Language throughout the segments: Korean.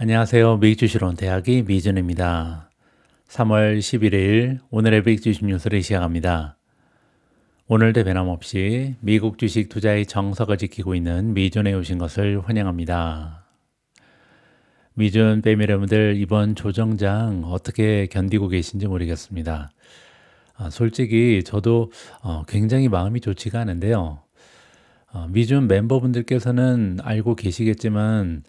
안녕하세요. 미국 주식론 대학의 미준입니다. 3월 11일 오늘의 미국 주식 뉴스를 시작합니다. 오늘도 변함없이 미국 주식 투자의 정석을 지키고 있는 미준에 오신 것을 환영합니다. 미준 패밀리 여러분들 이번 조정장 어떻게 견디고 계신지 모르겠습니다. 솔직히 저도 굉장히 마음이 좋지가 않은데요. 미준 멤버분들께서는 알고 계시겠지만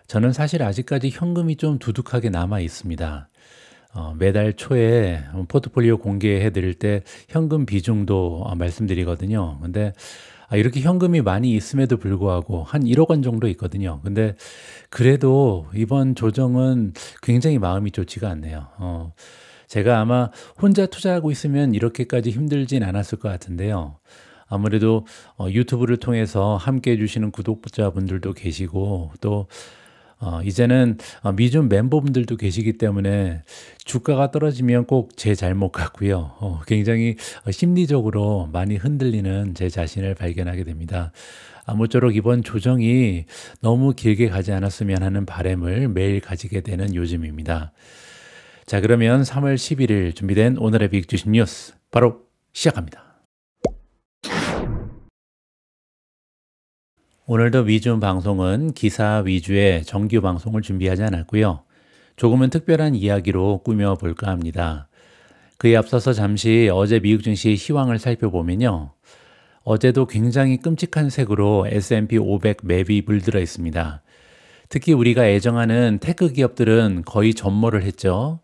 저는 사실 아직까지 현금이 좀 두둑하게 남아 있습니다. 매달 초에 포트폴리오 공개해 드릴 때 현금 비중도 말씀드리거든요. 근데 이렇게 현금이 많이 있음에도 불구하고 한 1억 원 정도 있거든요. 근데 그래도 이번 조정은 굉장히 마음이 좋지가 않네요. 제가 아마 혼자 투자하고 있으면 이렇게까지 힘들진 않았을 것 같은데요. 아무래도 유튜브를 통해서 함께 해주시는 구독자분들도 계시고 또 이제는 미준 멤버분들도 계시기 때문에 주가가 떨어지면 꼭 제 잘못 같고요. 굉장히 심리적으로 많이 흔들리는 제 자신을 발견하게 됩니다. 아무쪼록 이번 조정이 너무 길게 가지 않았으면 하는 바람을 매일 가지게 되는 요즘입니다. 자, 그러면 3월 11일 준비된 오늘의 빅 주식 뉴스 바로 시작합니다. 오늘도 미준 방송은 기사 위주의 정규 방송을 준비하지 않았고요. 조금은 특별한 이야기로 꾸며볼까 합니다. 그에 앞서서 잠시 어제 미국 증시 시황을 살펴보면요. 어제도 굉장히 끔찍한 색으로 S&P 500 맵이 물들어 있습니다. 특히 우리가 애정하는 테크 기업들은 거의 전몰을 했죠.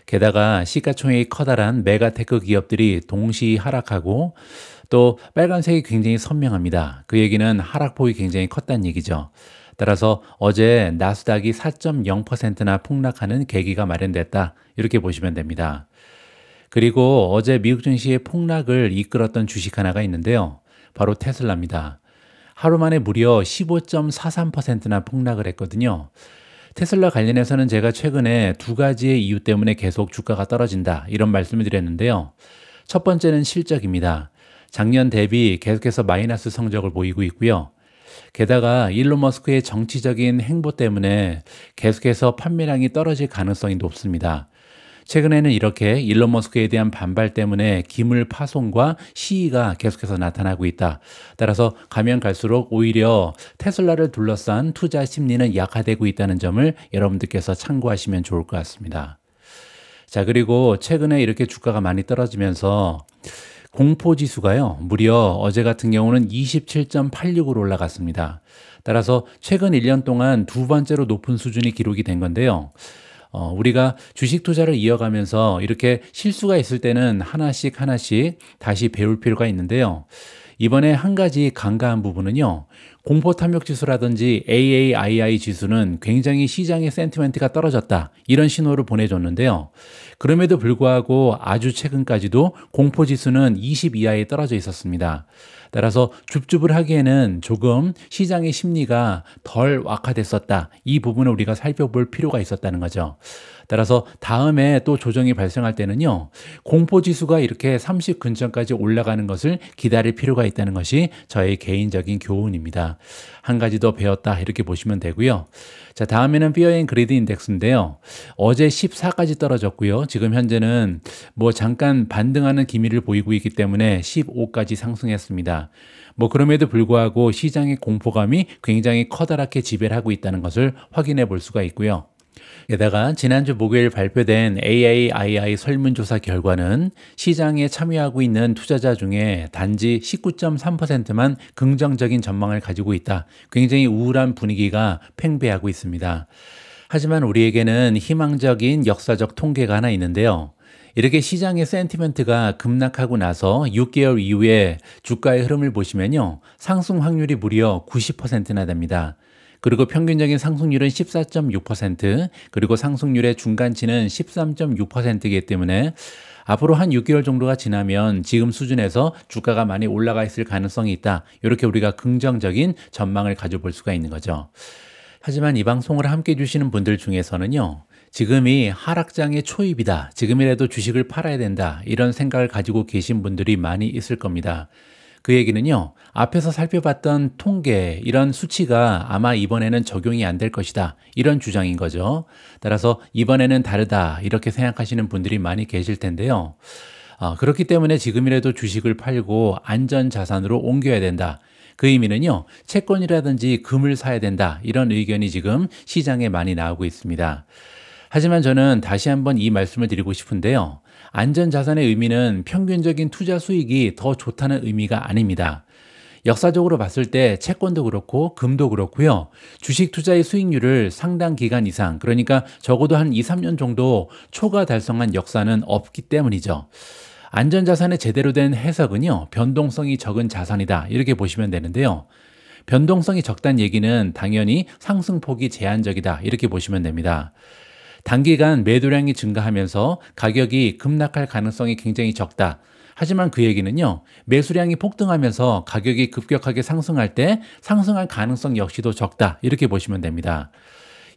게다가 시가총액이 커다란 메가테크 기업들이 동시 하락하고 또 빨간색이 굉장히 선명합니다. 그 얘기는 하락폭이 굉장히 컸다는 얘기죠. 따라서 어제 나스닥이 4.0%나 폭락하는 계기가 마련됐다. 이렇게 보시면 됩니다. 그리고 어제 미국 증시의 폭락을 이끌었던 주식 하나가 있는데요. 바로 테슬라입니다. 하루 만에 무려 15.43%나 폭락을 했거든요. 테슬라 관련해서는 제가 최근에 두 가지의 이유 때문에 계속 주가가 떨어진다. 이런 말씀을 드렸는데요. 첫 번째는 실적입니다. 작년 대비 계속해서 마이너스 성적을 보이고 있고요. 게다가 일론 머스크의 정치적인 행보 때문에 계속해서 판매량이 떨어질 가능성이 높습니다. 최근에는 이렇게 일론 머스크에 대한 반발 때문에 기물 파손과 시위가 계속해서 나타나고 있다. 따라서 가면 갈수록 오히려 테슬라를 둘러싼 투자 심리는 약화되고 있다는 점을 여러분들께서 참고하시면 좋을 것 같습니다. 자, 그리고 최근에 이렇게 주가가 많이 떨어지면서 공포지수가요, 무려 어제 같은 경우는 27.86으로 올라갔습니다. 따라서 최근 1년 동안 두 번째로 높은 수준이 기록이 된 건데요. 우리가 주식 투자를 이어가면서 이렇게 실수가 있을 때는 하나씩 다시 배울 필요가 있는데요. 이번에 한 가지 간과한 부분은요. 공포 탐욕 지수라든지 AAII 지수는 굉장히 시장의 센티멘트가 떨어졌다. 이런 신호를 보내줬는데요. 그럼에도 불구하고 아주 최근까지도 공포 지수는 20 이하에 떨어져 있었습니다. 따라서 줍줍을 하기에는 조금 시장의 심리가 덜 악화됐었다. 이 부분을 우리가 살펴볼 필요가 있었다는 거죠. 따라서 다음에 또 조정이 발생할 때는요. 공포지수가 이렇게 30 근처까지 올라가는 것을 기다릴 필요가 있다는 것이 저의 개인적인 교훈입니다. 한 가지 더 배웠다 이렇게 보시면 되고요. 자, 다음에는 Fear and Greed 인덱스인데요. 어제 14까지 떨어졌고요. 지금 현재는 잠깐 반등하는 기미를 보이고 있기 때문에 15까지 상승했습니다. 그럼에도 불구하고 시장의 공포감이 굉장히 커다랗게 지배를 하고 있다는 것을 확인해 볼 수가 있고요. 게다가 지난주 목요일 발표된 AAII 설문조사 결과는 시장에 참여하고 있는 투자자 중에 단지 19.3%만 긍정적인 전망을 가지고 있다. 굉장히 우울한 분위기가 팽배하고 있습니다. 하지만 우리에게는 희망적인 역사적 통계가 하나 있는데요. 이렇게 시장의 센티멘트가 급락하고 나서 6개월 이후에 주가의 흐름을 보시면요. 상승 확률이 무려 90%나 됩니다. 그리고 평균적인 상승률은 14.6%, 그리고 상승률의 중간치는 13.6%이기 때문에 앞으로 한 6개월 정도가 지나면 지금 수준에서 주가가 많이 올라가 있을 가능성이 있다. 이렇게 우리가 긍정적인 전망을 가져볼 수가 있는 거죠. 하지만 이 방송을 함께 해주시는 분들 중에서는요. 지금이 하락장의 초입이다. 지금이라도 주식을 팔아야 된다. 이런 생각을 가지고 계신 분들이 많이 있을 겁니다. 그 얘기는요, 앞에서 살펴봤던 통계, 이런 수치가 아마 이번에는 적용이 안 될 것이다. 이런 주장인 거죠. 따라서 이번에는 다르다. 이렇게 생각하시는 분들이 많이 계실 텐데요. 그렇기 때문에 지금이라도 주식을 팔고 안전자산으로 옮겨야 된다. 그 의미는요, 채권이라든지 금을 사야 된다. 이런 의견이 지금 시장에 많이 나오고 있습니다. 하지만 저는 다시 한번 이 말씀을 드리고 싶은데요. 안전자산의 의미는 평균적인 투자 수익이 더 좋다는 의미가 아닙니다. 역사적으로 봤을 때 채권도 그렇고 금도 그렇고요. 주식 투자의 수익률을 상당 기간 이상, 그러니까 적어도 한 2, 3년 정도 초과 달성한 역사는 없기 때문이죠. 안전자산의 제대로 된 해석은요, 변동성이 적은 자산이다. 이렇게 보시면 되는데요. 변동성이 적다는 얘기는 당연히 상승폭이 제한적이다. 이렇게 보시면 됩니다. 단기간 매도량이 증가하면서 가격이 급락할 가능성이 굉장히 적다. 하지만 그 얘기는요, 매수량이 폭등하면서 가격이 급격하게 상승할 때 상승할 가능성 역시도 적다. 이렇게 보시면 됩니다.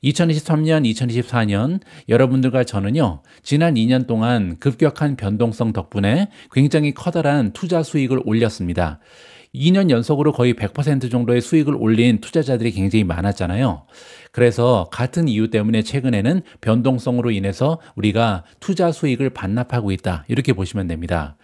2023년, 2024년 여러분들과 저는요, 지난 2년 동안 급격한 변동성 덕분에 굉장히 커다란 투자 수익을 올렸습니다. 2년 연속으로 거의 100% 정도의 수익을 올린 투자자들이 굉장히 많았잖아요. 그래서 같은 이유 때문에 최근에는 변동성으로 인해서 우리가 투자 수익을 반납하고 있다. 이렇게 보시면 됩니다.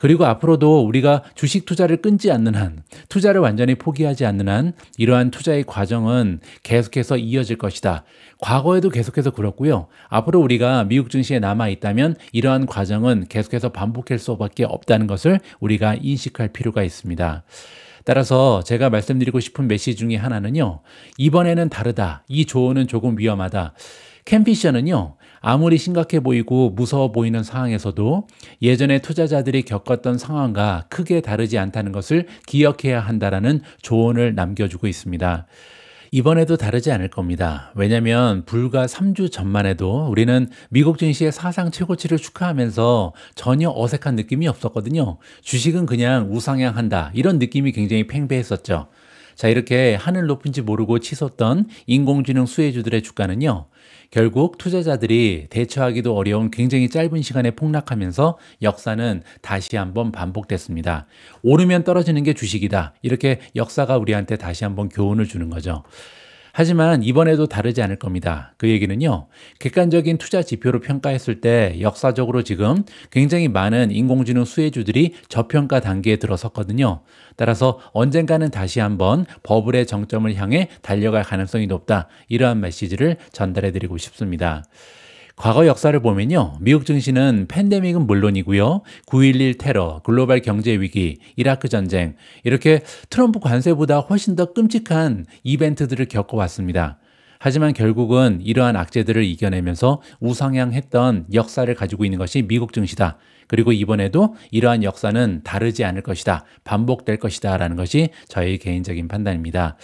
그리고 앞으로도 우리가 주식 투자를 끊지 않는 한, 투자를 완전히 포기하지 않는 한 이러한 투자의 과정은 계속해서 이어질 것이다. 과거에도 계속해서 그렇고요. 앞으로 우리가 미국 증시에 남아 있다면 이러한 과정은 계속해서 반복할 수밖에 없다는 것을 우리가 인식할 필요가 있습니다. 따라서 제가 말씀드리고 싶은 메시지 중에 하나는요. 이번에는 다르다. 이 조언은 조금 위험하다. 켄 피셔는요. 아무리 심각해 보이고 무서워 보이는 상황에서도 예전에 투자자들이 겪었던 상황과 크게 다르지 않다는 것을 기억해야 한다라는 조언을 남겨주고 있습니다. 이번에도 다르지 않을 겁니다. 왜냐하면 불과 3주 전만 해도 우리는 미국 증시의 사상 최고치를 축하하면서 전혀 어색한 느낌이 없었거든요. 주식은 그냥 우상향한다. 이런 느낌이 굉장히 팽배했었죠. 자, 이렇게 하늘 높은지 모르고 치솟던 인공지능 수혜주들의 주가는요. 결국 투자자들이 대처하기도 어려운 굉장히 짧은 시간에 폭락하면서 역사는 다시 한번 반복됐습니다. 오르면 떨어지는 게 주식이다. 이렇게 역사가 우리한테 다시 한번 교훈을 주는 거죠. 하지만 이번에도 다르지 않을 겁니다. 그 얘기는요, 객관적인 투자 지표로 평가했을 때 역사적으로 지금 굉장히 많은 인공지능 수혜주들이 저평가 단계에 들어섰거든요. 따라서 언젠가는 다시 한번 버블의 정점을 향해 달려갈 가능성이 높다. 이러한 메시지를 전달해 드리고 싶습니다. 과거 역사를 보면요. 미국 증시는 팬데믹은 물론이고요. 9.11 테러, 글로벌 경제 위기, 이라크 전쟁, 이렇게 트럼프 관세보다 훨씬 더 끔찍한 이벤트들을 겪어왔습니다. 하지만 결국은 이러한 악재들을 이겨내면서 우상향했던 역사를 가지고 있는 것이 미국 증시다. 그리고 이번에도 이러한 역사는 다르지 않을 것이다. 반복될 것이다. 라는 것이 저의 개인적인 판단입니다.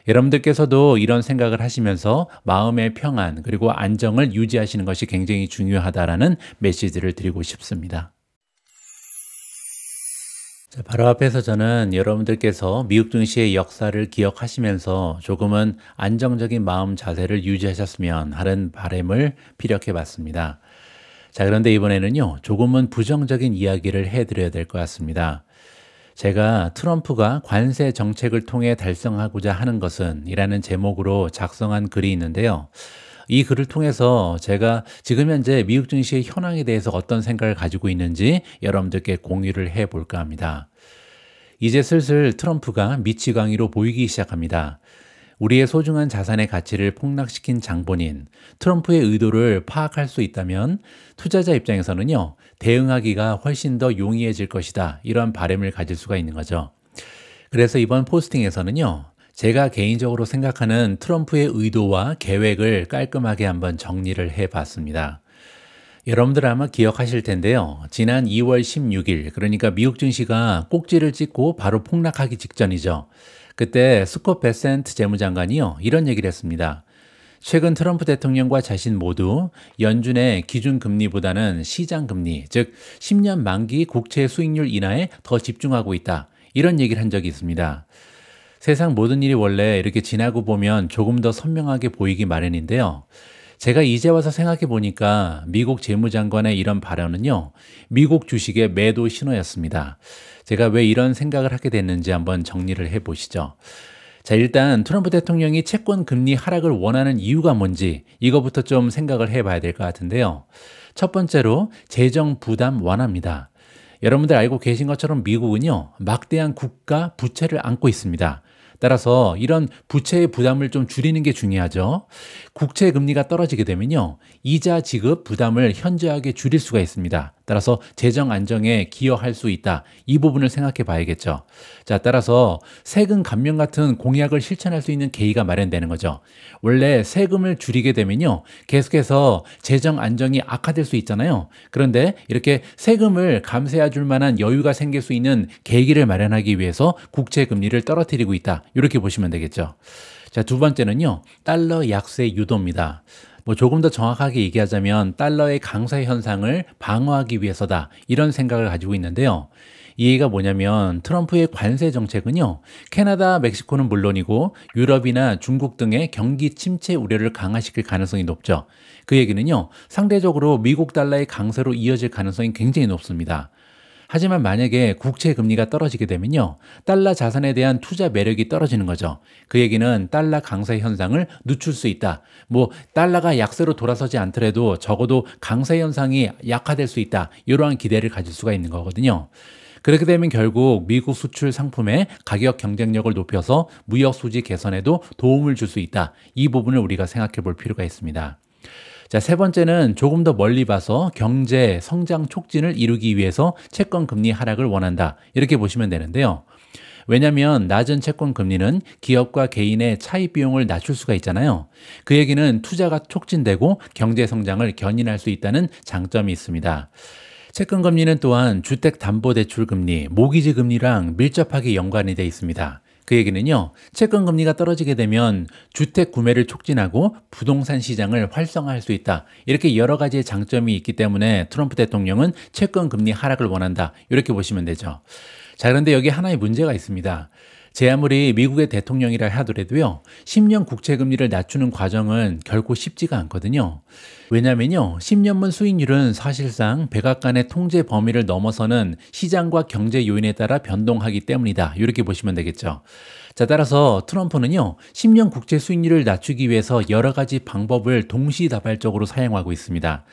여러분들께서도 이런 생각을 하시면서 마음의 평안 그리고 안정을 유지하시는 것이 굉장히 중요하다라는 메시지를 드리고 싶습니다. 자, 바로 앞에서 저는 여러분들께서 미국 증시의 역사를 기억하시면서 조금은 안정적인 마음 자세를 유지하셨으면 하는 바람을 피력해 봤습니다. 자, 그런데 이번에는요, 조금은 부정적인 이야기를 해드려야 될 것 같습니다. 제가 트럼프가 관세 정책을 통해 달성하고자 하는 것은 이라는 제목으로 작성한 글이 있는데요. 이 글을 통해서 제가 지금 현재 미국 증시의 현황에 대해서 어떤 생각을 가지고 있는지 여러분들께 공유를 해볼까 합니다. 이제 슬슬 트럼프가 미치광이로 보이기 시작합니다. 우리의 소중한 자산의 가치를 폭락시킨 장본인 트럼프의 의도를 파악할 수 있다면 투자자 입장에서는요, 대응하기가 훨씬 더 용이해질 것이다. 이런 바람을 가질 수가 있는 거죠. 그래서 이번 포스팅에서는요, 제가 개인적으로 생각하는 트럼프의 의도와 계획을 깔끔하게 한번 정리를 해봤습니다. 여러분들 아마 기억하실 텐데요. 지난 2월 16일, 그러니까 미국 증시가 꼭지를 찍고 바로 폭락하기 직전이죠. 그때 스콧 베센트 재무장관이요, 이런 얘기를 했습니다. 최근 트럼프 대통령과 자신 모두 연준의 기준금리보다는 시장금리, 즉 10년 만기 국채 수익률 인하에 더 집중하고 있다. 이런 얘기를 한 적이 있습니다. 세상 모든 일이 원래 이렇게 지나고 보면 조금 더 선명하게 보이기 마련인데요. 제가 이제 와서 생각해 보니까 미국 재무장관의 이런 발언은요, 미국 주식의 매도 신호였습니다. 제가 왜 이런 생각을 하게 됐는지 한번 정리를 해 보시죠. 자, 일단 트럼프 대통령이 채권 금리 하락을 원하는 이유가 뭔지 이거부터 좀 생각을 해 봐야 될 것 같은데요. 첫 번째로 재정 부담 완화입니다. 여러분들 알고 계신 것처럼 미국은요, 막대한 국가 부채를 안고 있습니다. 따라서 이런 부채의 부담을 좀 줄이는 게 중요하죠. 국채 금리가 떨어지게 되면요, 이자 지급 부담을 현저하게 줄일 수가 있습니다. 따라서 재정 안정에 기여할 수 있다. 이 부분을 생각해 봐야겠죠. 자, 따라서 세금 감면 같은 공약을 실천할 수 있는 계기가 마련되는 거죠. 원래 세금을 줄이게 되면요, 계속해서 재정 안정이 악화될 수 있잖아요. 그런데 이렇게 세금을 감세해 줄 만한 여유가 생길 수 있는 계기를 마련하기 위해서 국채 금리를 떨어뜨리고 있다. 이렇게 보시면 되겠죠. 자, 두 번째는요, 달러 약세 유도입니다. 조금 더 정확하게 얘기하자면 달러의 강세 현상을 방어하기 위해서다. 이런 생각을 가지고 있는데요. 이 얘기가 뭐냐면 트럼프의 관세 정책은요, 캐나다, 멕시코는 물론이고 유럽이나 중국 등의 경기 침체 우려를 강화시킬 가능성이 높죠. 그 얘기는요, 상대적으로 미국 달러의 강세로 이어질 가능성이 굉장히 높습니다. 하지만 만약에 국채 금리가 떨어지게 되면요, 달러 자산에 대한 투자 매력이 떨어지는 거죠. 그 얘기는 달러 강세 현상을 늦출 수 있다. 달러가 약세로 돌아서지 않더라도 적어도 강세 현상이 약화될 수 있다. 이러한 기대를 가질 수가 있는 거거든요. 그렇게 되면 결국 미국 수출 상품의 가격 경쟁력을 높여서 무역 수지 개선에도 도움을 줄 수 있다. 이 부분을 우리가 생각해 볼 필요가 있습니다. 자, 세 번째는 조금 더 멀리 봐서 경제 성장 촉진을 이루기 위해서 채권 금리 하락을 원한다. 이렇게 보시면 되는데요. 왜냐하면 낮은 채권 금리는 기업과 개인의 차입 비용을 낮출 수가 있잖아요. 그 얘기는 투자가 촉진되고 경제 성장을 견인할 수 있다는 장점이 있습니다. 채권 금리는 또한 주택담보대출 금리, 모기지 금리랑 밀접하게 연관이 되어 있습니다. 그 얘기는요, 채권 금리가 떨어지게 되면 주택 구매를 촉진하고 부동산 시장을 활성화할 수 있다. 이렇게 여러 가지의 장점이 있기 때문에 트럼프 대통령은 채권 금리 하락을 원한다. 이렇게 보시면 되죠. 자, 그런데 여기 하나의 문제가 있습니다. 제 아무리 미국의 대통령이라 하더라도요, 10년 국채 금리를 낮추는 과정은 결코 쉽지가 않거든요. 왜냐면요, 10년물 수익률은 사실상 백악관의 통제 범위를 넘어서는 시장과 경제 요인에 따라 변동하기 때문이다. 이렇게 보시면 되겠죠. 자, 따라서 트럼프는요, 10년 국채 수익률을 낮추기 위해서 여러 가지 방법을 동시다발적으로 사용하고 있습니다.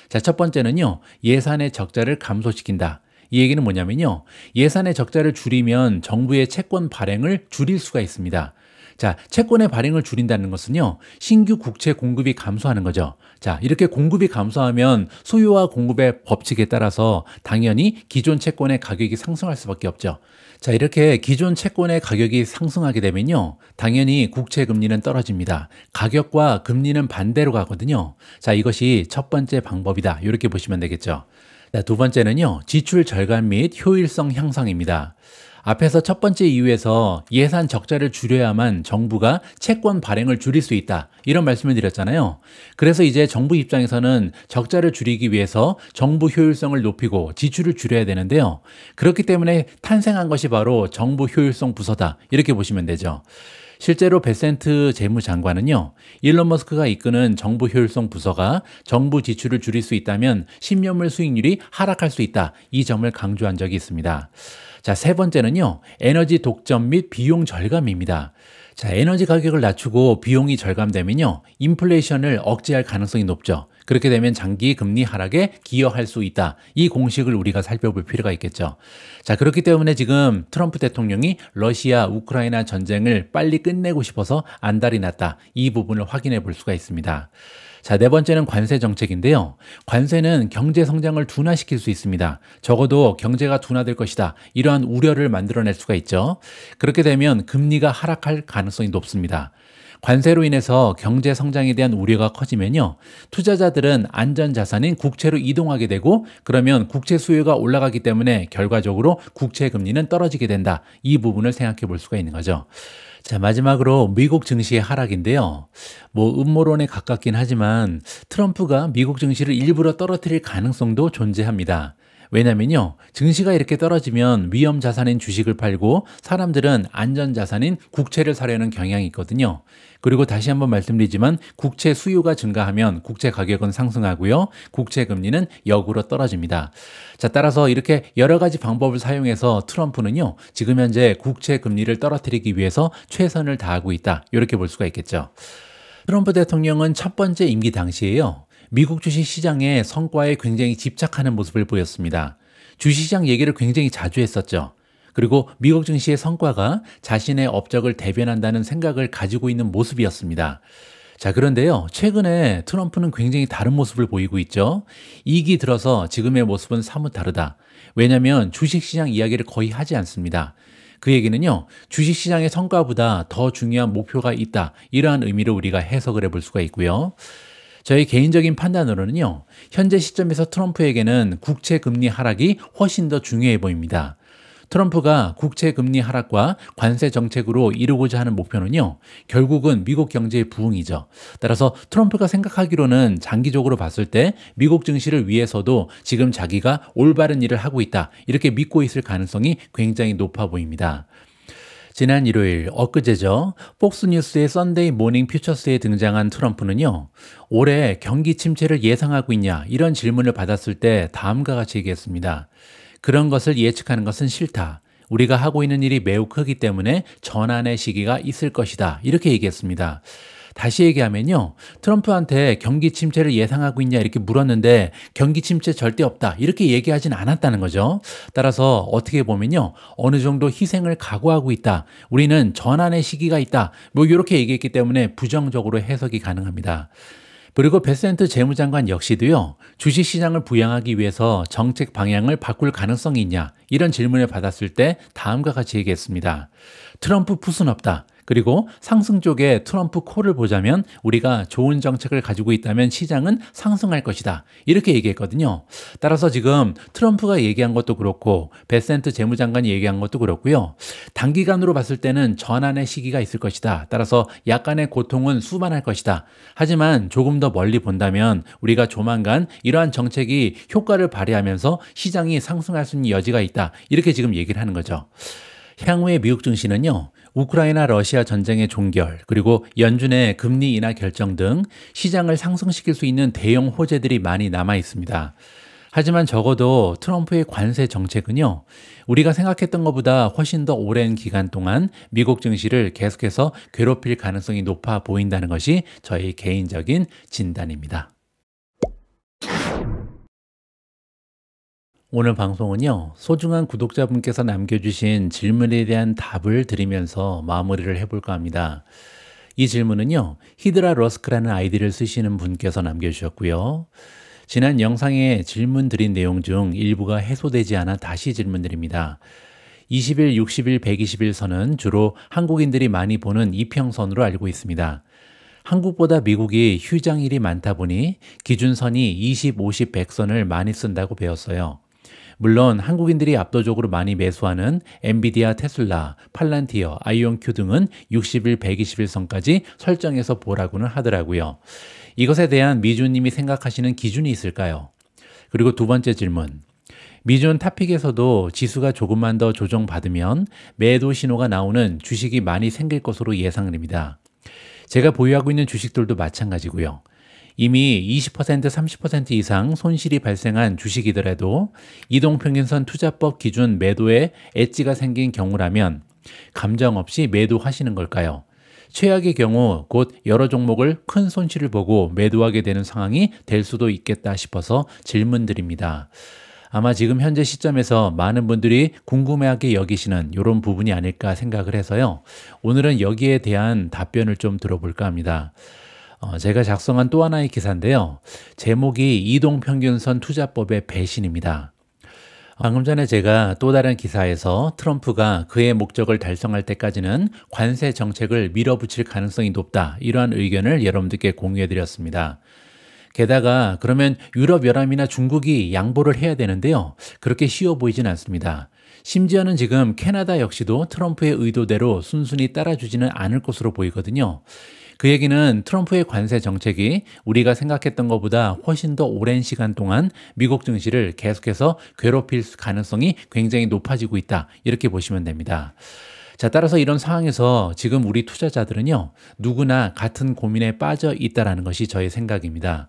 자, 첫 번째는요, 예산의 적자를 감소시킨다. 이 얘기는 뭐냐면요, 예산의 적자를 줄이면 정부의 채권 발행을 줄일 수가 있습니다. 자, 채권의 발행을 줄인다는 것은요, 신규 국채 공급이 감소하는 거죠. 자, 이렇게 공급이 감소하면 소유와 공급의 법칙에 따라서 당연히 기존 채권의 가격이 상승할 수밖에 없죠. 자, 이렇게 기존 채권의 가격이 상승하게 되면요, 당연히 국채 금리는 떨어집니다. 가격과 금리는 반대로 가거든요. 자, 이것이 첫 번째 방법이다. 이렇게 보시면 되겠죠. 자, 두 번째는요, 지출 절감 및 효율성 향상입니다. 앞에서 첫 번째 이유에서 예산 적자를 줄여야만 정부가 채권 발행을 줄일 수 있다. 이런 말씀을 드렸잖아요. 그래서 이제 정부 입장에서는 적자를 줄이기 위해서 정부 효율성을 높이고 지출을 줄여야 되는데요. 그렇기 때문에 탄생한 것이 바로 정부 효율성 부서다. 이렇게 보시면 되죠. 실제로 베센트 재무장관은요, 일론 머스크가 이끄는 정부 효율성 부서가 정부 지출을 줄일 수 있다면 10년물 수익률이 하락할 수 있다. 이 점을 강조한 적이 있습니다. 자, 세 번째는요, 에너지 독점 및 비용 절감입니다. 자, 에너지 가격을 낮추고 비용이 절감되면요, 인플레이션을 억제할 가능성이 높죠. 그렇게 되면 장기 금리 하락에 기여할 수 있다. 이 공식을 우리가 살펴볼 필요가 있겠죠. 자, 그렇기 때문에 지금 트럼프 대통령이 러시아, 우크라이나 전쟁을 빨리 끝내고 싶어서 안달이 났다. 이 부분을 확인해 볼 수가 있습니다. 자, 네 번째는 관세 정책인데요. 관세는 경제 성장을 둔화시킬 수 있습니다. 적어도 경제가 둔화될 것이다. 이러한 우려를 만들어낼 수가 있죠. 그렇게 되면 금리가 하락할 가능성이 높습니다. 관세로 인해서 경제 성장에 대한 우려가 커지면요, 투자자들은 안전자산인 국채로 이동하게 되고, 그러면 국채 수요가 올라가기 때문에 결과적으로 국채 금리는 떨어지게 된다. 이 부분을 생각해 볼 수가 있는 거죠. 자, 마지막으로 미국 증시의 하락인데요. 음모론에 가깝긴 하지만 트럼프가 미국 증시를 일부러 떨어뜨릴 가능성도 존재합니다. 왜냐면요, 증시가 이렇게 떨어지면 위험 자산인 주식을 팔고 사람들은 안전 자산인 국채를 사려는 경향이 있거든요. 그리고 다시 한번 말씀드리지만 국채 수요가 증가하면 국채 가격은 상승하고요. 국채 금리는 역으로 떨어집니다. 자, 따라서 이렇게 여러 가지 방법을 사용해서 트럼프는요, 지금 현재 국채 금리를 떨어뜨리기 위해서 최선을 다하고 있다. 이렇게 볼 수가 있겠죠. 트럼프 대통령은 첫 번째 임기 당시에요, 미국 주식 시장의 성과에 굉장히 집착하는 모습을 보였습니다. 주식시장 얘기를 굉장히 자주 했었죠. 그리고 미국 증시의 성과가 자신의 업적을 대변한다는 생각을 가지고 있는 모습이었습니다. 자, 그런데요, 최근에 트럼프는 굉장히 다른 모습을 보이고 있죠. 2기 들어서 지금의 모습은 사뭇 다르다. 왜냐하면 주식시장 이야기를 거의 하지 않습니다. 그 얘기는요, 주식시장의 성과보다 더 중요한 목표가 있다. 이러한 의미로 우리가 해석을 해볼 수가 있고요. 저희 개인적인 판단으로는요, 현재 시점에서 트럼프에게는 국채 금리 하락이 훨씬 더 중요해 보입니다. 트럼프가 국채 금리 하락과 관세 정책으로 이루고자 하는 목표는요, 결국은 미국 경제의 부흥이죠. 따라서 트럼프가 생각하기로는 장기적으로 봤을 때 미국 증시를 위해서도 지금 자기가 올바른 일을 하고 있다, 이렇게 믿고 있을 가능성이 굉장히 높아 보입니다. 지난 일요일, 엊그제죠, 폭스뉴스의 썬데이 모닝 퓨처스에 등장한 트럼프는요, 올해 경기 침체를 예상하고 있냐, 이런 질문을 받았을 때 다음과 같이 얘기했습니다. 그런 것을 예측하는 것은 싫다. 우리가 하고 있는 일이 매우 크기 때문에 전환의 시기가 있을 것이다. 이렇게 얘기했습니다. 다시 얘기하면요, 트럼프한테 경기 침체를 예상하고 있냐 이렇게 물었는데 경기 침체 절대 없다 이렇게 얘기하진 않았다는 거죠. 따라서 어떻게 보면요, 어느 정도 희생을 각오하고 있다, 우리는 전환의 시기가 있다, 뭐 이렇게 얘기했기 때문에 부정적으로 해석이 가능합니다. 그리고 베센트 재무장관 역시도요, 주식시장을 부양하기 위해서 정책 방향을 바꿀 가능성이 있냐, 이런 질문을 받았을 때 다음과 같이 얘기했습니다. 트럼프 풋은 없다. 그리고 상승 쪽에 트럼프 콜을 보자면 우리가 좋은 정책을 가지고 있다면 시장은 상승할 것이다. 이렇게 얘기했거든요. 따라서 지금 트럼프가 얘기한 것도 그렇고 베센트 재무장관이 얘기한 것도 그렇고요, 단기간으로 봤을 때는 전환의 시기가 있을 것이다. 따라서 약간의 고통은 수반할 것이다. 하지만 조금 더 멀리 본다면 우리가 조만간 이러한 정책이 효과를 발휘하면서 시장이 상승할 수 있는 여지가 있다. 이렇게 지금 얘기를 하는 거죠. 향후의 미국 증시는요, 우크라이나 러시아 전쟁의 종결, 그리고 연준의 금리 인하 결정 등 시장을 상승시킬 수 있는 대형 호재들이 많이 남아 있습니다. 하지만 적어도 트럼프의 관세 정책은요, 우리가 생각했던 것보다 훨씬 더 오랜 기간 동안 미국 증시를 계속해서 괴롭힐 가능성이 높아 보인다는 것이 저희 개인적인 진단입니다. 오늘 방송은요, 소중한 구독자분께서 남겨주신 질문에 대한 답을 드리면서 마무리를 해볼까 합니다. 이 질문은요, 히드라 러스크라는 아이디를 쓰시는 분께서 남겨주셨고요. 지난 영상에 질문 드린 내용 중 일부가 해소되지 않아 다시 질문드립니다. 20일, 60일, 120일 선은 주로 한국인들이 많이 보는 이평선으로 알고 있습니다. 한국보다 미국이 휴장일이 많다 보니 기준선이 20, 50, 100선을 많이 쓴다고 배웠어요. 물론 한국인들이 압도적으로 많이 매수하는 엔비디아, 테슬라, 팔란티어, 아이온큐 등은 60일, 120일 선까지 설정해서 보라고는 하더라고요. 이것에 대한 미주님이 생각하시는 기준이 있을까요? 그리고 두 번째 질문. 미준 탑픽에서도 지수가 조금만 더 조정받으면 매도 신호가 나오는 주식이 많이 생길 것으로 예상됩니다. 제가 보유하고 있는 주식들도 마찬가지고요. 이미 20%, 30% 이상 손실이 발생한 주식이더라도 이동평균선 투자법 기준 매도에 엣지가 생긴 경우라면 감정 없이 매도하시는 걸까요? 최악의 경우 곧 여러 종목을 큰 손실을 보고 매도하게 되는 상황이 될 수도 있겠다 싶어서 질문드립니다. 아마 지금 현재 시점에서 많은 분들이 궁금해하게 여기시는 이런 부분이 아닐까 생각을 해서요, 오늘은 여기에 대한 답변을 좀 들어볼까 합니다. 제가 작성한 또 하나의 기사인데요, 제목이 이동평균선 투자법의 배신입니다. 방금 전에 제가 또 다른 기사에서 트럼프가 그의 목적을 달성할 때까지는 관세 정책을 밀어붙일 가능성이 높다, 이러한 의견을 여러분들께 공유해 드렸습니다. 게다가 그러면 유럽연합이나 중국이 양보를 해야 되는데요, 그렇게 쉬워 보이진 않습니다. 심지어는 지금 캐나다 역시도 트럼프의 의도대로 순순히 따라주지는 않을 것으로 보이거든요. 그 얘기는 트럼프의 관세 정책이 우리가 생각했던 것보다 훨씬 더 오랜 시간 동안 미국 증시를 계속해서 괴롭힐 가능성이 굉장히 높아지고 있다. 이렇게 보시면 됩니다. 자, 따라서 이런 상황에서 지금 우리 투자자들은요, 누구나 같은 고민에 빠져 있다라는 것이 저의 생각입니다.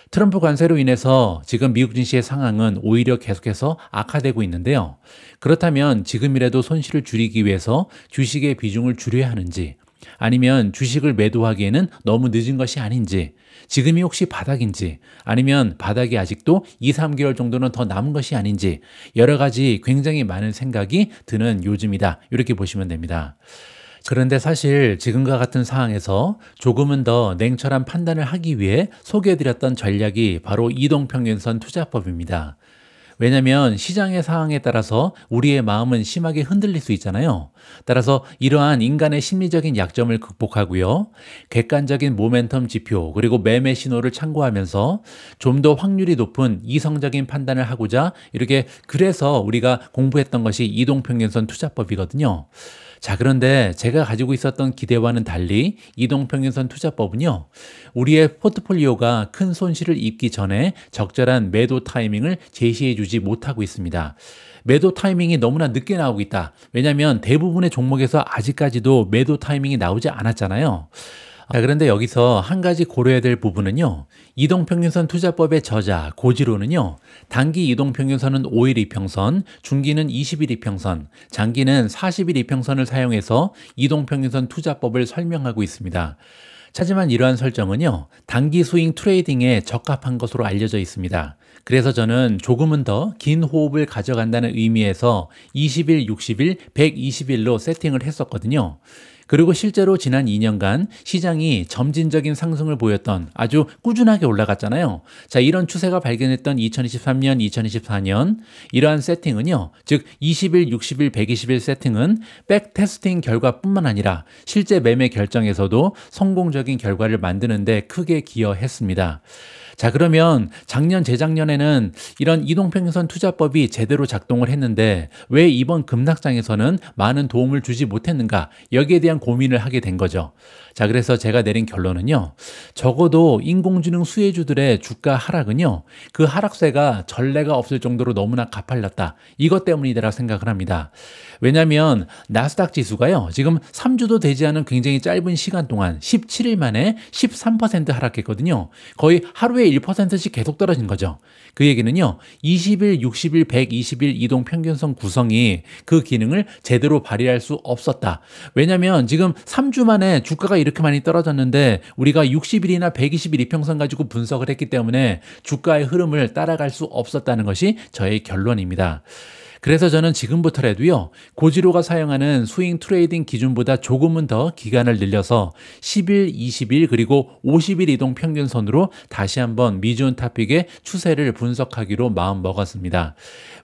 트럼프 관세로 인해서 지금 미국 증시의 상황은 오히려 계속해서 악화되고 있는데요. 그렇다면 지금이라도 손실을 줄이기 위해서 주식의 비중을 줄여야 하는지, 아니면 주식을 매도하기에는 너무 늦은 것이 아닌지, 지금이 혹시 바닥인지, 아니면 바닥이 아직도 2, 3개월 정도는 더 남은 것이 아닌지, 여러 가지 굉장히 많은 생각이 드는 요즘이다. 이렇게 보시면 됩니다. 그런데 사실 지금과 같은 상황에서 조금은 더 냉철한 판단을 하기 위해 소개해드렸던 전략이 바로 이동평균선 투자법입니다. 왜냐하면 시장의 상황에 따라서 우리의 마음은 심하게 흔들릴 수 있잖아요. 따라서 이러한 인간의 심리적인 약점을 극복하고요. 객관적인 모멘텀 지표 그리고 매매 신호를 참고하면서 좀 더 확률이 높은 이성적인 판단을 하고자 이렇게 그래서 우리가 공부했던 것이 이동평균선 투자법이거든요. 자, 그런데 제가 가지고 있었던 기대와는 달리 이동평균선 투자법은요, 우리의 포트폴리오가 큰 손실을 입기 전에 적절한 매도 타이밍을 제시해 주지 못하고 있습니다. 매도 타이밍이 너무나 늦게 나오고 있다. 왜냐하면 대부분의 종목에서 아직까지도 매도 타이밍이 나오지 않았잖아요. 자, 그런데 여기서 한 가지 고려해야 될 부분은요, 이동평균선 투자법의 저자 고지로는요, 단기 이동평균선은 5일 이평선, 중기는 20일 이평선, 장기는 40일 이평선을 사용해서 이동평균선 투자법을 설명하고 있습니다. 하지만 이러한 설정은요, 단기 스윙 트레이딩에 적합한 것으로 알려져 있습니다. 그래서 저는 조금은 더 긴 호흡을 가져간다는 의미에서 20일, 60일, 120일로 세팅을 했었거든요. 그리고 실제로 지난 2년간 시장이 점진적인 상승을 보였던 아주 꾸준하게 올라갔잖아요. 자, 이런 추세가 발견했던 2023년, 2024년 이러한 세팅은요. 즉 20일, 60일, 120일 세팅은 백테스팅 결과뿐만 아니라 실제 매매 결정에서도 성공적인 결과를 만드는 데 크게 기여했습니다. 자, 그러면 작년, 재작년에는 이런 이동평균선 투자법이 제대로 작동을 했는데 왜 이번 급락장에서는 많은 도움을 주지 못했는가? 여기에 대한 고민을 하게 된 거죠. 자, 그래서 제가 내린 결론은요, 적어도 인공지능 수혜주들의 주가 하락은요, 그 하락세가 전례가 없을 정도로 너무나 가팔랐다. 이것 때문이라고 생각을 합니다. 왜냐하면 나스닥 지수가요, 지금 3주도 되지 않은 굉장히 짧은 시간 동안 17일 만에 13% 하락했거든요. 거의 하루에 1%씩 계속 떨어진 거죠. 그 얘기는요, 20일, 60일, 120일 이동평균선 구성이 그 기능을 제대로 발휘할 수 없었다. 왜냐하면 지금 3주 만에 주가가 이렇게 많이 떨어졌는데 우리가 60일이나 120일 이평선 가지고 분석을 했기 때문에 주가의 흐름을 따라갈 수 없었다는 것이 저의 결론입니다. 그래서 저는 지금부터라도요, 고지로가 사용하는 스윙 트레이딩 기준보다 조금은 더 기간을 늘려서 10일, 20일 그리고 50일 이동 평균선으로 다시 한번 미지온 토픽의 추세를 분석하기로 마음 먹었습니다.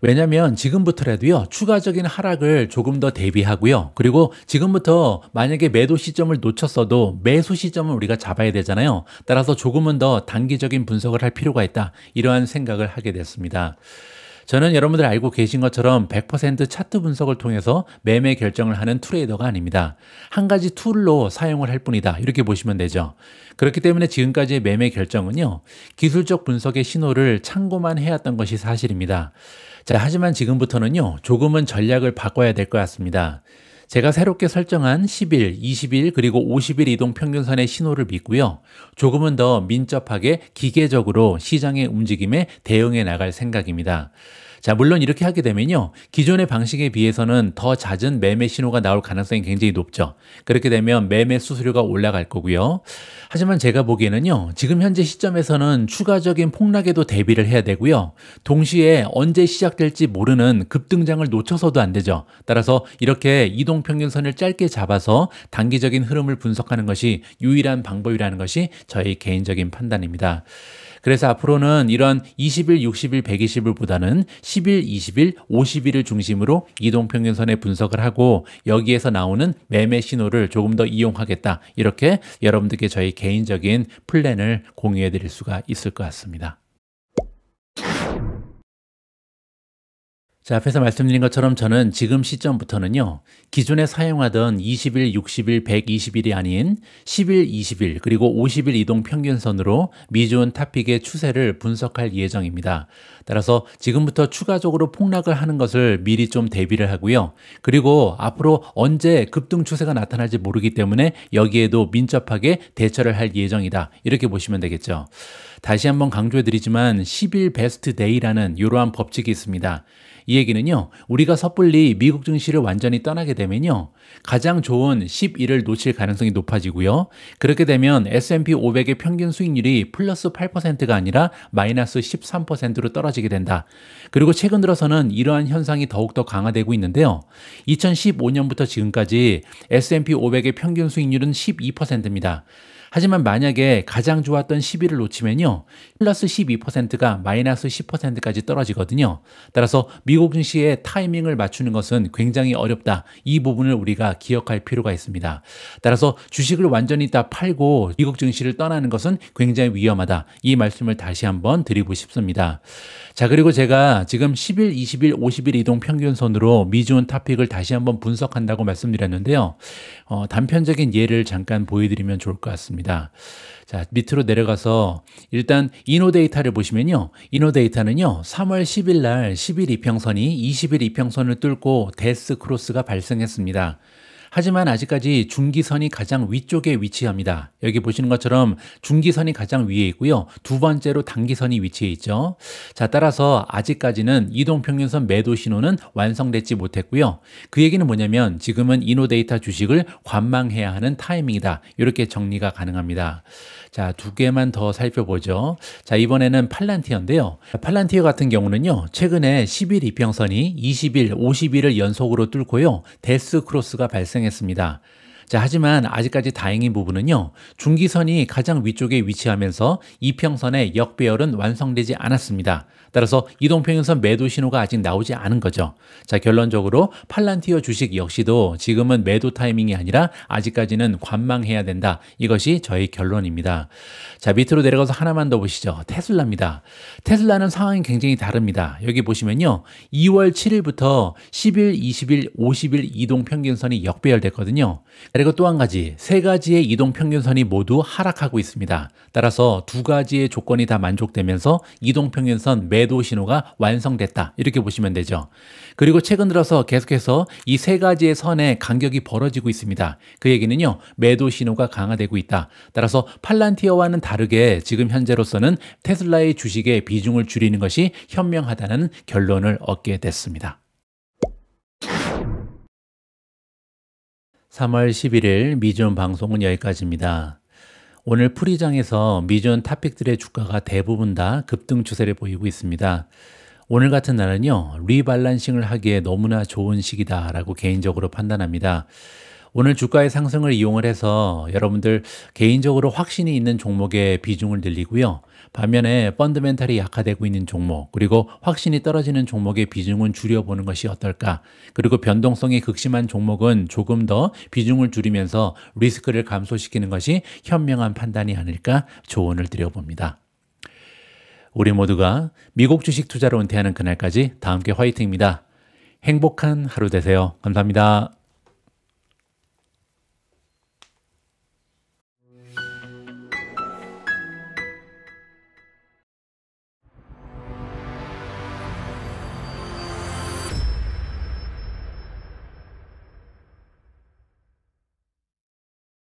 왜냐하면 지금부터라도요, 추가적인 하락을 조금 더 대비하고요. 그리고 지금부터 만약에 매도 시점을 놓쳤어도 매수 시점을 우리가 잡아야 되잖아요. 따라서 조금은 더 단기적인 분석을 할 필요가 있다. 이러한 생각을 하게 됐습니다. 저는 여러분들 알고 계신 것처럼 100% 차트 분석을 통해서 매매 결정을 하는 트레이더가 아닙니다. 한 가지 툴로 사용을 할 뿐이다. 이렇게 보시면 되죠. 그렇기 때문에 지금까지의 매매 결정은요, 기술적 분석의 신호를 참고만 해왔던 것이 사실입니다. 자, 하지만 지금부터는요, 조금은 전략을 바꿔야 될 것 같습니다. 제가 새롭게 설정한 10일, 20일 그리고 50일 이동 평균선의 신호를 믿고요. 조금은 더 민첩하게 기계적으로 시장의 움직임에 대응해 나갈 생각입니다. 자, 물론 이렇게 하게 되면요, 기존의 방식에 비해서는 더 잦은 매매 신호가 나올 가능성이 굉장히 높죠. 그렇게 되면 매매 수수료가 올라갈 거고요. 하지만 제가 보기에는요, 지금 현재 시점에서는 추가적인 폭락에도 대비를 해야 되고요. 동시에 언제 시작될지 모르는 급등장을 놓쳐서도 안 되죠. 따라서 이렇게 이동평균선을 짧게 잡아서 단기적인 흐름을 분석하는 것이 유일한 방법이라는 것이 저의 개인적인 판단입니다. 그래서 앞으로는 이런 20일, 60일, 120일보다는 10일, 20일, 50일을 중심으로 이동평균선의 분석을 하고 여기에서 나오는 매매 신호를 조금 더 이용하겠다. 이렇게 여러분들께 저희 개인적인 플랜을 공유해 드릴 수가 있을 것 같습니다. 자, 앞에서 말씀드린 것처럼 저는 지금 시점부터는요, 기존에 사용하던 20일, 60일, 120일이 아닌 10일, 20일, 그리고 50일 이동 평균선으로 미주온 탑픽의 추세를 분석할 예정입니다. 따라서 지금부터 추가적으로 폭락을 하는 것을 미리 좀 대비를 하고요. 그리고 앞으로 언제 급등 추세가 나타날지 모르기 때문에 여기에도 민첩하게 대처를 할 예정이다. 이렇게 보시면 되겠죠. 다시 한번 강조해 드리지만 10일 베스트 데이라는 이러한 법칙이 있습니다. 이 얘기는요, 우리가 섣불리 미국 증시를 완전히 떠나게 되면요, 가장 좋은 10일을 놓칠 가능성이 높아지고요. 그렇게 되면 S&P 500의 평균 수익률이 플러스 8%가 아니라 마이너스 13%로 떨어지게 된다. 그리고 최근 들어서는 이러한 현상이 더욱더 강화되고 있는데요. 2015년부터 지금까지 S&P 500의 평균 수익률은 12%입니다. 하지만 만약에 가장 좋았던 10일을 놓치면요, 플러스 12%가 마이너스 10%까지 떨어지거든요. 따라서 미국 증시의 타이밍을 맞추는 것은 굉장히 어렵다. 이 부분을 우리가 기억할 필요가 있습니다. 따라서 주식을 완전히 다 팔고 미국 증시를 떠나는 것은 굉장히 위험하다. 이 말씀을 다시 한번 드리고 싶습니다. 자, 그리고 제가 지금 10일, 20일, 50일 이동 평균선으로 미주온 탑픽을 다시 한번 분석한다고 말씀드렸는데요. 단편적인 예를 잠깐 보여드리면 좋을 것 같습니다. 자, 밑으로 내려가서 일단 이노데이터를 보시면요. 이노데이터는요, 3월 10일 날 10일 이평선이 20일 이평선을 뚫고 데스 크로스가 발생했습니다. 하지만 아직까지 중기선이 가장 위쪽에 위치합니다. 여기 보시는 것처럼 중기선이 가장 위에 있고요. 두 번째로 단기선이 위치해 있죠. 자, 따라서 아직까지는 이동평균선 매도 신호는 완성되지 못했고요. 그 얘기는 뭐냐면 지금은 이노데이터 주식을 관망해야 하는 타이밍이다. 이렇게 정리가 가능합니다. 자, 두 개만 더 살펴보죠. 자, 이번에는 팔란티어인데요. 팔란티어 같은 경우는요, 최근에 10일 이평선이 20일, 50일을 연속으로 뚫고요, 데스 크로스가 발생했습니다. 자, 하지만 아직까지 다행인 부분은요, 중기선이 가장 위쪽에 위치하면서 이평선의 역배열은 완성되지 않았습니다. 따라서 이동평균선 매도 신호가 아직 나오지 않은 거죠. 자, 결론적으로 팔란티어 주식 역시도 지금은 매도 타이밍이 아니라 아직까지는 관망해야 된다. 이것이 저의 결론입니다. 자, 밑으로 내려가서 하나만 더 보시죠. 테슬라입니다. 테슬라는 상황이 굉장히 다릅니다. 여기 보시면요, 2월 7일부터 10일, 20일, 50일 이동평균선이 역배열됐거든요. 그리고 또 한 가지, 세 가지의 이동평균선이 모두 하락하고 있습니다. 따라서 두 가지의 조건이 다 만족되면서 이동평균선 매도 신호가 완성됐다. 이렇게 보시면 되죠. 그리고 최근 들어서 계속해서 이 세 가지의 선의 간격이 벌어지고 있습니다. 그 얘기는요, 매도 신호가 강화되고 있다. 따라서 팔란티어와는 다르게 지금 현재로서는 테슬라의 주식의 비중을 줄이는 것이 현명하다는 결론을 얻게 됐습니다. 3월 11일 미주온 방송은 여기까지입니다. 오늘 풀이장에서 미주온 탑픽들의 주가가 대부분 다 급등 추세를 보이고 있습니다. 오늘 같은 날은요, 리밸런싱을 하기에 너무나 좋은 시기다라고 개인적으로 판단합니다. 오늘 주가의 상승을 이용을 해서 여러분들 개인적으로 확신이 있는 종목의 비중을 늘리고요. 반면에 펀더멘탈이 약화되고 있는 종목, 그리고 확신이 떨어지는 종목의 비중은 줄여보는 것이 어떨까? 그리고 변동성이 극심한 종목은 조금 더 비중을 줄이면서 리스크를 감소시키는 것이 현명한 판단이 아닐까 조언을 드려봅니다. 우리 모두가 미국 주식 투자로 은퇴하는 그날까지 다 함께 화이팅입니다. 행복한 하루 되세요. 감사합니다.